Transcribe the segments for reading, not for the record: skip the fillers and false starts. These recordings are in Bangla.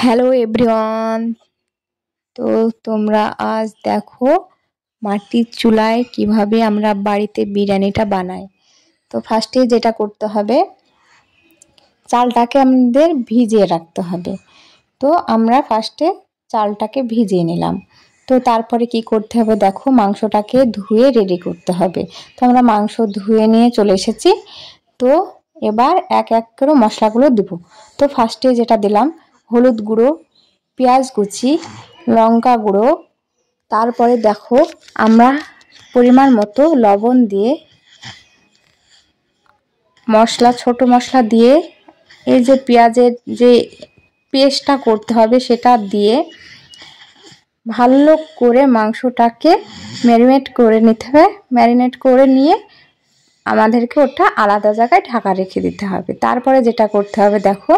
Hello everyone. তো তোমরা আজ দেখো মাটির চুলায় কিভাবে আমরা বাড়িতে বিরিয়ানিটা বানাই। তো ফার্স্টে যেটা করতে হবে, চালটাকে আমাদের ভিজিয়ে রাখতে হবে। তো আমরা ফার্স্টে চালটাকে ভিজিয়ে নিলাম। তো তারপরে কি করতে হবে, দেখো মাংসটাকে ধুয়ে রেডি করতে হবে। তো আমরা মাংস ধুয়ে নিয়ে চলে এসেছি। তো এবার এক এক করে মশলাগুলো দেব। তো ফার্স্টে যেটা দিলাম, হলুদ গুঁড়ো, পেঁয়াজ কুচি, লঙ্কা গুঁড়ো, তারপরে দেখো আমরা পরিমাণ মতো লবণ দিয়ে মশলা, ছোট মশলা দিয়ে এই যে পেঁয়াজের যে পেস্টটা করতে হবে সেটা দিয়ে ভালো করে মাংসটাকে ম্যারিনেট করে নিতে হবে। ম্যারিনেট করে নিয়ে আমাদেরকে ওটা আলাদা জায়গায় ঢাকা রেখে দিতে হবে। তারপরে যেটা করতে হবে, দেখো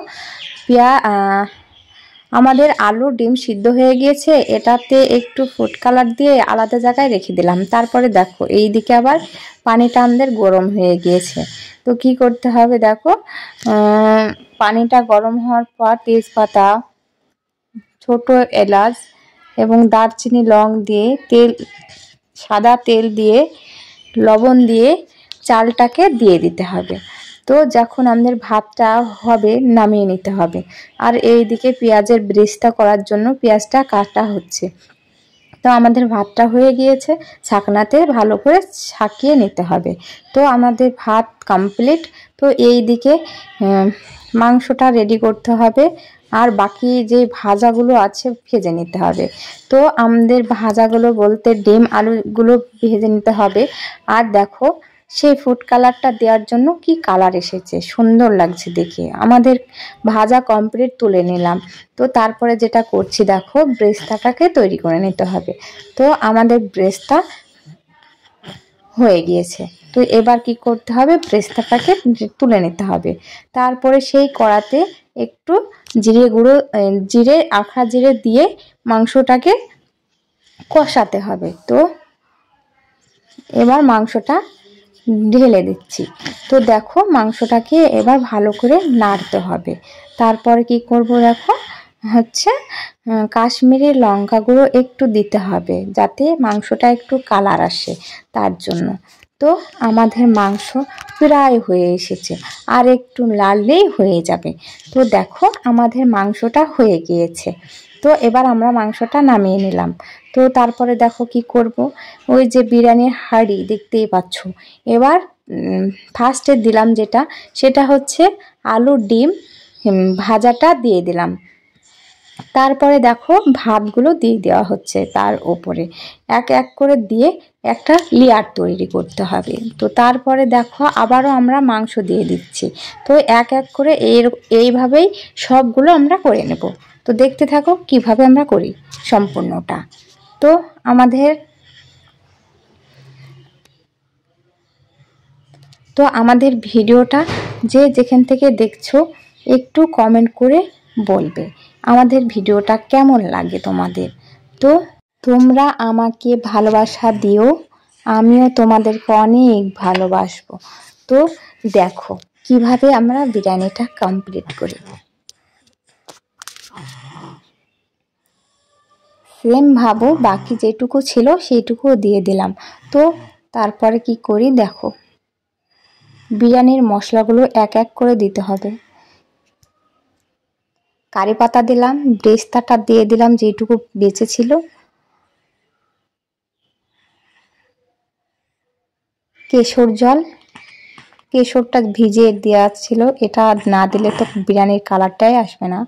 আমাদের আলু ডিম সিদ্ধ হয়ে গিয়েছে, এটাতে একটু ফুড কালার দিয়ে আলাদা জায়গায় রেখে দিলাম। তারপরে দেখো এই দিকে আবার পানিটা আমাদের গরম হয়ে গিয়েছে। তো কি করতে হবে, দেখো পানিটা গরম হওয়ার পর তেজপাতা, ছোট এলাচ এবং দারচিনি, লং দিয়ে সাদা তেল দিয়ে লবণ দিয়ে চালটাকে দিয়ে দিতে হবে। তো যখন আমাদের ভাতটা হবে নামিয়ে নিতে হবে। আর এই দিকে পেঁয়াজের ব্রেস্তা করার জন্য পেঁয়াজটা কাটা হচ্ছে। তো আমাদের ভাতটা হয়ে গিয়েছে, ছাকনাতে ভালো করে ছাকিয়ে নিতে হবে। তো আমাদের ভাত কমপ্লিট। তো এই দিকে মাংসটা রেডি করতে হবে, আর বাকি যে ভাজাগুলো আছে ভেজে নিতে হবে। তো আমাদের ভাজাগুলো বলতে ডিম আলুগুলো ভেজে নিতে হবে। আর দেখো সেই ফুড কালারটা দেওয়ার জন্য কি কালার এসেছে, সুন্দর লাগছে দেখে। আমাদের ভাজা কমপ্লিট তুলে নিলাম। তো তারপরে যেটা করছি, দেখো ব্রেস্তাটাকে তৈরি করে নিতে হবে। তো আমাদের ব্রেস্তা হয়ে গিয়েছে। তো এবার কি করতে হবে, ব্রেস্তাটাকে তুলে নিতে হবে। তারপরে সেই কড়াতে একটু জিরে গুঁড়ো, আখা জিরে দিয়ে মাংসটাকে কষাতে হবে। তো এবার মাংসটা ঢেলে দিচ্ছি। তো দেখো মাংসটাকে এবার ভালো করে নাড়তে হবে। তারপরে কি করব, দেখো কাশ্মীরি লঙ্কা গুঁড়ো একটু দিতে হবে, যাতে মাংসটা একটু কালার আসে, তার জন্য। তো আমাদের মাংস প্রায় হয়ে এসেছে, আর একটু লাললেই হয়ে যাবে। তো দেখো আমাদের মাংসটা হয়ে গিয়েছে। তো এবার আমরা মাংসটা নামিয়ে নিলাম। তো তারপরে দেখো কি করব, ওই যে বিরিয়ানির হাঁড়ি দেখতেই পাচ্ছ। এবার ফার্স্টে দিলাম সেটা হচ্ছে আলু ডিম ভাজাটা দিয়ে দিলাম। তারপরে দেখো ভাতগুলো দিয়ে দেওয়া হচ্ছে তার ওপরে, এক এক করে দিয়ে একটা লেয়ার তৈরি করতে হবে। তো তারপরে দেখো আবারও আমরা মাংস দিয়ে দিচ্ছি। তো এক এক করে এইভাবেই সবগুলো আমরা করে নেব। তো দেখতে থাকো কিভাবে আমরা করি সম্পূর্ণটা। তো আমাদের ভিডিওটা যে যেখান থেকে দেখছো একটু কমেন্ট করে বলবে আমাদের ভিডিওটা কেমন লাগে তোমাদের। তো তোমরা আমাকে ভালোবাসা দিও, আমিও তোমাদেরকে অনেক ভালোবাসবো। তো দেখো কিভাবে আমরা বিরিয়ানিটা কমপ্লিট করি। সেম ভাবো, বাকি যেটুকু ছিল সেইটুকুও দিয়ে দিলাম। তো তারপরে কি করি, দেখো বিরিয়ানির মশলাগুলো এক এক করে দিতে হবে। কারি পাতা দিলাম, ব্রেস্তাটা দিয়ে দিলাম যেটুকু বেঁচে ছিল, কেশরটা ভিজিয়ে দেওয়া ছিল, এটা না দিলে তো বিরিয়ানির কালারটাই আসবে না।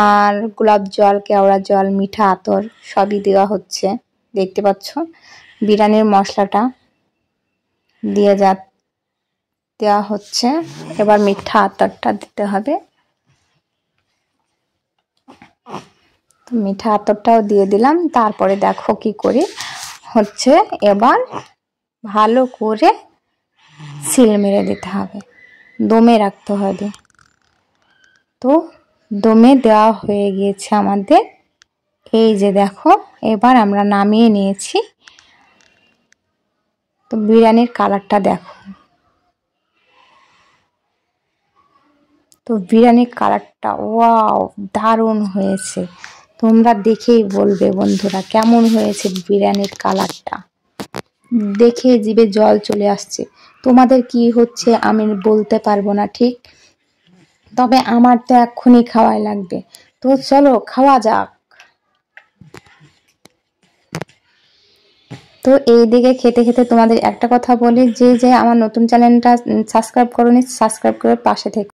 আর গোলাপ জল, কেওড়া জল, মিঠা আতর সবই দেওয়া হচ্ছে, দেখতে পাচ্ছ। বিরিয়ানির মশলাটা দেওয়া হচ্ছে। এবার মিঠা আতরটা দিতে হবে। তো মিঠা আতরটাও দিয়ে দিলাম। তারপরে দেখো কি করি, এবার ভালো করে সিল মেরে দিতে হবে, দমে রাখতে হবে। তো দমে দেওয়া হয়ে গিয়েছে আমাদের। এই যে দেখো এবার আমরা নামিয়ে নিয়েছি। তো বিরিয়ানির কালারটা দেখো, তো বিরিয়ানির কালারটা ওয়াও, দারুণ হয়েছে। তোমরা দেখেই বলবে বন্ধুরা কেমন হয়েছে বিরিয়ানির কালারটা। দেখে জিভে জল চলে আসছে। তোমাদের কি হচ্ছে আমি বলতে পারবো না ঠিক, তবে আমার তো এক্ষুনি খাওয়াই লাগবে। তো চলো খাওয়া যাক। তো এইদিকে খেতে খেতে তোমাদের একটা কথা বলি, যে আমার নতুন চ্যানেলটা সাবস্ক্রাইব করোনি, সাবস্ক্রাইব করে পাশে থেকে